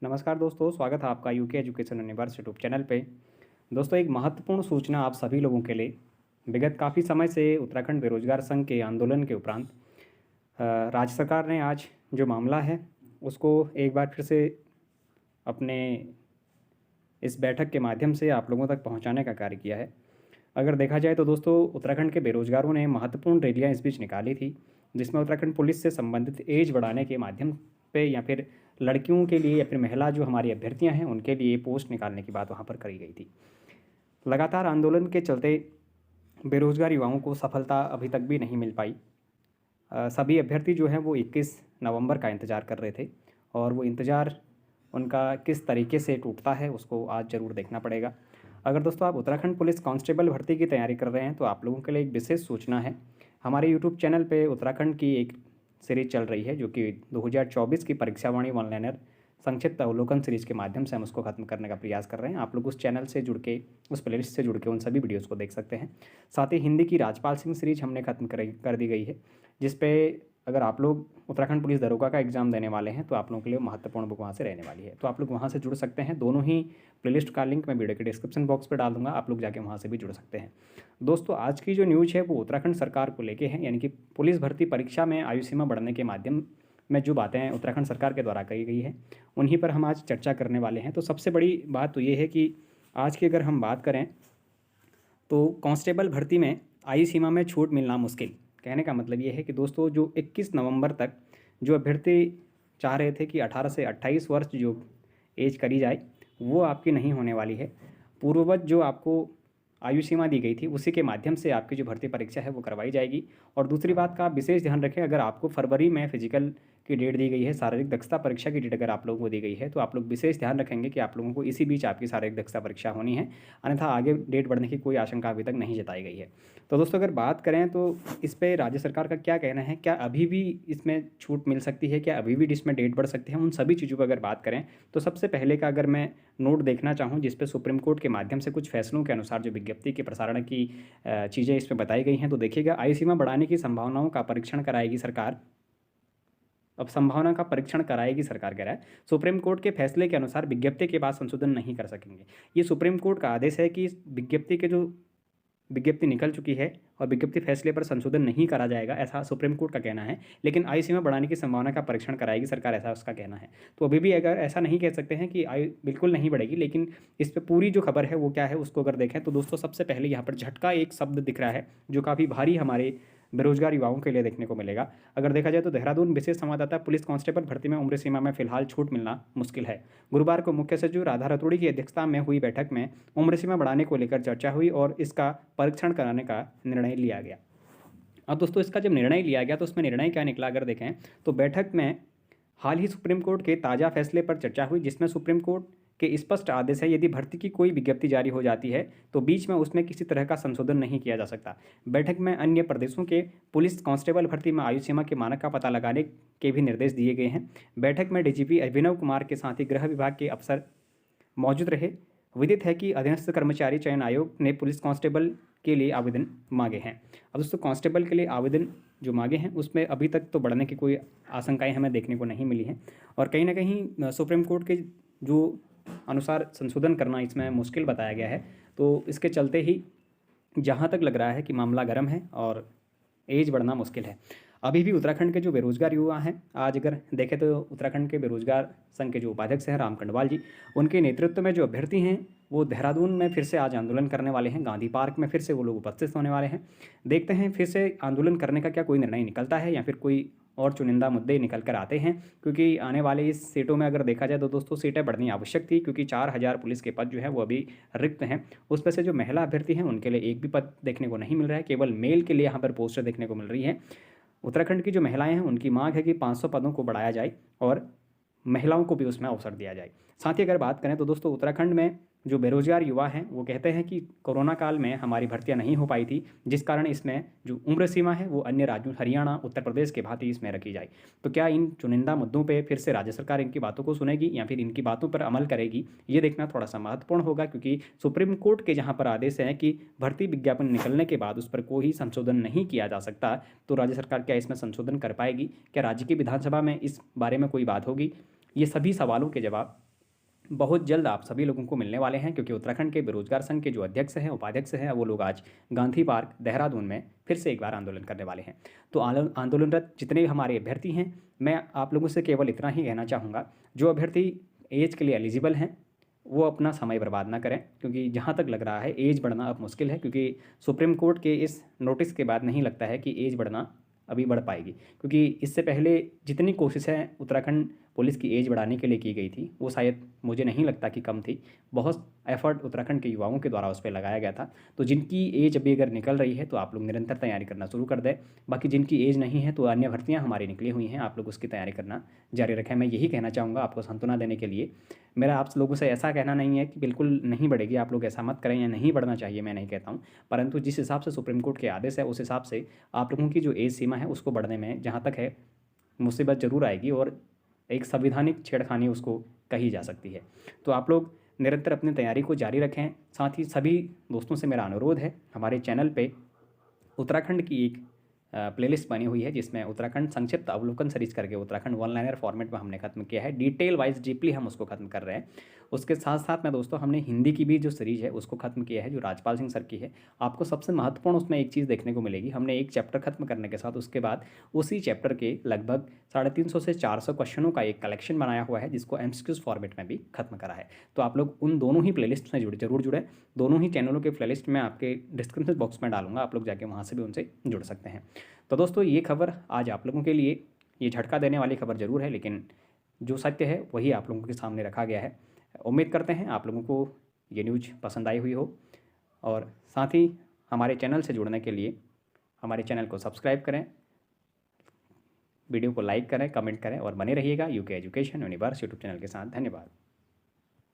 नमस्कार दोस्तों, स्वागत है आपका UK education universe YouTube channel पे। दोस्तों, एक महत्वपूर्ण सूचना आप सभी लोगों के लिए। विगत काफ़ी समय से उत्तराखंड बेरोजगार संघ के आंदोलन के उपरांत राज्य सरकार ने आज जो मामला है उसको एक बार फिर से अपने इस बैठक के माध्यम से आप लोगों तक पहुंचाने का कार्य किया है। अगर देखा जाए तो दोस्तों, उत्तराखंड के बेरोजगारों ने महत्वपूर्ण रैलियां इस बीच निकाली थी, जिसमें उत्तराखंड पुलिस से संबंधित एज बढ़ाने के माध्यम पे या फिर लड़कियों के लिए या फिर महिला जो हमारी अभ्यर्थियां हैं उनके लिए पोस्ट निकालने की बात वहां पर करी गई थी। लगातार आंदोलन के चलते बेरोजगार युवाओं को सफलता अभी तक भी नहीं मिल पाई। सभी अभ्यर्थी जो हैं वो 21 नवंबर का इंतज़ार कर रहे थे और वो इंतज़ार उनका किस तरीके से टूटता है उसको आज ज़रूर देखना पड़ेगा। अगर दोस्तों आप उत्तराखंड पुलिस कांस्टेबल भर्ती की तैयारी कर रहे हैं तो आप लोगों के लिए एक विशेष सूचना है। हमारे यूट्यूब चैनल पे उत्तराखंड की एक सीरीज चल रही है जो कि 2024 की परीक्षावाणी ऑनलाइनर संक्षिप्त अवलोकन सीरीज के माध्यम से हम उसको खत्म करने का प्रयास कर रहे हैं। आप लोग उस चैनल से जुड़ के, उस प्लेलिस्ट से जुड़ के उन सभी वीडियोज़ को देख सकते हैं। साथ ही हिंदी की राजपाल सिंह सीरीज हमने खत्म कर दी गई है, जिस पे अगर आप लोग उत्तराखंड पुलिस दरोगा का एग्ज़ाम देने वाले हैं तो आप लोगों के लिए महत्वपूर्ण बुक वहाँ से रहने वाली है। तो आप लोग वहाँ से जुड़ सकते हैं। दोनों ही प्लेलिस्ट का लिंक मैं वीडियो के डिस्क्रिप्शन बॉक्स पर डाल दूँगा, आप लोग जाके वहाँ से भी जुड़ सकते हैं। दोस्तों, आज की जो न्यूज़ है वो उत्तराखंड सरकार को लेके है, यानी कि पुलिस भर्ती परीक्षा में आयु सीमा बढ़ने के माध्यम में जो बातें उत्तराखंड सरकार के द्वारा कही गई है उन्हीं पर हम आज चर्चा करने वाले हैं। तो सबसे बड़ी बात तो ये है कि आज की अगर हम बात करें तो कांस्टेबल भर्ती में आयु सीमा में छूट मिलना मुश्किल। कहने का मतलब ये है कि दोस्तों, जो 21 नवंबर तक जो अभ्यर्थी चाह रहे थे कि 18 से 28 वर्ष जो एज करी जाए वो आपकी नहीं होने वाली है। पूर्ववत जो आपको आयु सीमा दी गई थी उसी के माध्यम से आपकी जो भर्ती परीक्षा है वो करवाई जाएगी। और दूसरी बात का आप विशेष ध्यान रखें, अगर आपको फरवरी में फिजिकल की डेट दी गई है, शारीरिक दक्षता परीक्षा की डेट अगर आप लोगों को दी गई है तो आप लोग विशेष ध्यान रखेंगे कि आप लोगों को इसी बीच आपकी शारीरिक दक्षता परीक्षा होनी है, अन्यथा आगे डेट बढ़ने की कोई आशंका अभी तक नहीं जताई गई है। तो दोस्तों, अगर बात करें तो इस पे राज्य सरकार का क्या कहना है, क्या अभी भी इसमें छूट मिल सकती है, क्या अभी भी इसमें डेट बढ़ सकती है, उन सभी चीज़ों पर अगर बात करें तो सबसे पहले का अगर मैं नोट देखना चाहूँ जिस पे सुप्रीम कोर्ट के माध्यम से कुछ फैसलों के अनुसार जो विज्ञप्ति के प्रसारण की चीज़ें इसमें बताई गई हैं, तो देखिएगा, आयु सीमा बढ़ाने की संभावनाओं का परीक्षण कराएगी सरकार। अब संभावना का परीक्षण कराएगी सरकार कह रहा है। सुप्रीम कोर्ट के फैसले के अनुसार विज्ञप्ति के बाद संशोधन नहीं कर सकेंगे। ये सुप्रीम कोर्ट का आदेश है कि विज्ञप्ति के जो विज्ञप्ति निकल चुकी है और विज्ञप्ति फैसले पर संशोधन नहीं करा जाएगा, ऐसा सुप्रीम कोर्ट का कहना है। लेकिन आयु सीमा बढ़ाने की संभावना का परीक्षण कराएगी सरकार, ऐसा उसका कहना है। तो अभी भी अगर ऐसा नहीं कह सकते हैं कि आयु बिल्कुल नहीं बढ़ेगी, लेकिन इस पर पूरी जो खबर है वो क्या है उसको अगर देखें तो दोस्तों, सबसे पहले यहाँ पर झटका एक शब्द दिख रहा है जो काफ़ी भारी हमारे बेरोजगार युवाओं के लिए देखने को मिलेगा। अगर देखा जाए तो देहरादून विशेष संवाददाता, पुलिस कांस्टेबल भर्ती में उम्र सीमा में फिलहाल छूट मिलना मुश्किल है। गुरुवार को मुख्य सचिव राधा रतूड़ी की अध्यक्षता में हुई बैठक में उम्र सीमा बढ़ाने को लेकर चर्चा हुई और इसका परीक्षण कराने का निर्णय लिया गया। अब दोस्तों, इसका जब निर्णय लिया गया तो उसमें निर्णय क्या निकला अगर देखें तो बैठक में हाल ही सुप्रीम कोर्ट के ताज़ा फैसले पर चर्चा हुई, जिसमें सुप्रीम कोर्ट के स्पष्ट आदेश है, यदि भर्ती की कोई विज्ञप्ति जारी हो जाती है तो बीच में उसमें किसी तरह का संशोधन नहीं किया जा सकता। बैठक में अन्य प्रदेशों के पुलिस कांस्टेबल भर्ती में आयु सीमा के मानक का पता लगाने के भी निर्देश दिए गए हैं। बैठक में डीजीपी अभिनव कुमार के साथ ही गृह विभाग के अफसर मौजूद रहे। विदित है कि अधीनस्थ कर्मचारी चयन आयोग ने पुलिस कांस्टेबल के लिए आवेदन मांगे हैं। अब दोस्तों, कांस्टेबल के लिए आवेदन जो मांगे हैं उसमें अभी तक तो बढ़ने की कोई आशंकाएं हमें देखने को नहीं मिली हैं और कहीं ना कहीं सुप्रीम कोर्ट के जो अनुसार संशोधन करना इसमें मुश्किल बताया गया है। तो इसके चलते ही जहाँ तक लग रहा है कि मामला गर्म है और एज बढ़ना मुश्किल है। अभी भी उत्तराखंड के जो बेरोजगार युवा हैं, आज अगर देखें तो उत्तराखंड के बेरोजगार संघ के जो उपाध्यक्ष हैं राम कंडवाल जी, उनके नेतृत्व में जो अभ्यर्थी हैं वो देहरादून में फिर से आज आंदोलन करने वाले हैं। गांधी पार्क में फिर से वो लोग उपस्थित होने वाले हैं। देखते हैं फिर से आंदोलन करने का क्या कोई निर्णय निकलता है या फिर कोई और चुनिंदा मुद्दे निकल कर आते हैं, क्योंकि आने वाले इस सीटों में अगर देखा जाए तो दोस्तों सीटें बढ़नी आवश्यक थी, क्योंकि 4000 पुलिस के पद जो है वो अभी रिक्त हैं। उसमें से जो महिला अभ्यर्थी हैं उनके लिए एक भी पद देखने को नहीं मिल रहा है, केवल मेल के लिए यहाँ पर पोस्टर देखने को मिल रही है। उत्तराखंड की जो महिलाएं हैं उनकी मांग है कि 500 पदों को बढ़ाया जाए और महिलाओं को भी उसमें अवसर दिया जाए। साथ ही अगर बात करें तो दोस्तों, उत्तराखंड में जो बेरोजगार युवा हैं वो कहते हैं कि कोरोना काल में हमारी भर्तियां नहीं हो पाई थी, जिस कारण इसमें जो उम्र सीमा है वो अन्य राज्यों हरियाणा, उत्तर प्रदेश के भांति इसमें रखी जाए। तो क्या इन चुनिंदा मुद्दों पे फिर से राज्य सरकार इनकी बातों को सुनेगी या फिर इनकी बातों पर अमल करेगी, ये देखना थोड़ा सा महत्वपूर्ण होगा, क्योंकि सुप्रीम कोर्ट के जहाँ पर आदेश है कि भर्ती विज्ञापन निकलने के बाद उस पर कोई संशोधन नहीं किया जा सकता, तो राज्य सरकार क्या इसमें संशोधन कर पाएगी? क्या राज्य की विधानसभा में इस बारे में कोई बात होगी? ये सभी सवालों के जवाब बहुत जल्द आप सभी लोगों को मिलने वाले हैं, क्योंकि उत्तराखंड के बेरोजगार संघ के जो अध्यक्ष हैं, उपाध्यक्ष हैं, वो लोग आज गांधी पार्क देहरादून में फिर से एक बार आंदोलन करने वाले हैं। तो आंदोलनरत जितने भी हमारे अभ्यर्थी हैं, मैं आप लोगों से केवल इतना ही कहना चाहूँगा, जो अभ्यर्थी एज के लिए एलिजिबल हैं वो अपना समय बर्बाद ना करें, क्योंकि जहाँ तक लग रहा है एज बढ़ना अब मुश्किल है, क्योंकि सुप्रीम कोर्ट के इस नोटिस के बाद नहीं लगता है कि एज बढ़ना अभी बढ़ पाएगी, क्योंकि इससे पहले जितनी कोशिशें उत्तराखंड पुलिस की एज बढ़ाने के लिए की गई थी वो शायद मुझे नहीं लगता कि कम थी। बहुत एफर्ट उत्तराखंड के युवाओं के द्वारा उस पर लगाया गया था। तो जिनकी एज अभी अगर निकल रही है तो आप लोग निरंतर तैयारी करना शुरू कर दें। बाकी जिनकी एज नहीं है तो अन्य भर्तियाँ हमारी निकली हुई हैं, आप लोग उसकी तैयारी करना जारी रखें। मैं यही कहना चाहूँगा आपको सांत्वना देने के लिए। मेरा आप लोगों से ऐसा कहना नहीं है कि बिल्कुल नहीं बढ़ेगी, आप लोग ऐसा मत करें, या नहीं बढ़ना चाहिए मैं नहीं कहता हूँ, परंतु जिस हिसाब से सुप्रीम कोर्ट के आदेश है उस हिसाब से आप लोगों की जो एज सीमा है उसको बढ़ने में जहाँ तक है मुसीबत ज़रूर आएगी, और एक संवैधानिक छेड़खानी उसको कही जा सकती है। तो आप लोग निरंतर अपनी तैयारी को जारी रखें। साथ ही सभी दोस्तों से मेरा अनुरोध है, हमारे चैनल पे उत्तराखंड की एक प्लेलिस्ट बनी हुई है जिसमें उत्तराखंड संक्षिप्त अवलोकन सीरीज करके उत्तराखंड वन लाइनर फॉर्मेट में हमने खत्म किया है। डिटेल वाइज डीपली हम उसको खत्म कर रहे हैं। उसके साथ साथ में दोस्तों हमने हिंदी की भी जो सीरीज है उसको खत्म किया है, जो राजपाल सिंह सर की है। आपको सबसे महत्वपूर्ण उसमें एक चीज़ देखने को मिलेगी, हमने एक चैप्टर खत्म करने के साथ उसके बाद उसी चैप्टर के लगभग 350 से 400 क्वेश्चनों का एक कलेक्शन बनाया हुआ है जिसको एमसीक्यूज फॉर्मेट में भी खत्म करा है। तो आप लोग उन दोनों ही प्लेलिस्ट में जरूर जुड़े। दोनों ही चैनलों के प्लेलिस्ट में आपके डिस्क्रिप्शन बॉक्स में डालूंगा, आप लोग जाके वहाँ से भी उनसे जुड़ सकते हैं। तो दोस्तों ये खबर आज आप लोगों के लिए ये झटका देने वाली खबर ज़रूर है, लेकिन जो सत्य है वही आप लोगों के सामने रखा गया है। उम्मीद करते हैं आप लोगों को ये न्यूज़ पसंद आई हुई हो, और साथ ही हमारे चैनल से जुड़ने के लिए हमारे चैनल को सब्सक्राइब करें, वीडियो को लाइक करें, कमेंट करें और बने रहिएगा UK education universe YouTube channel के साथ। धन्यवाद।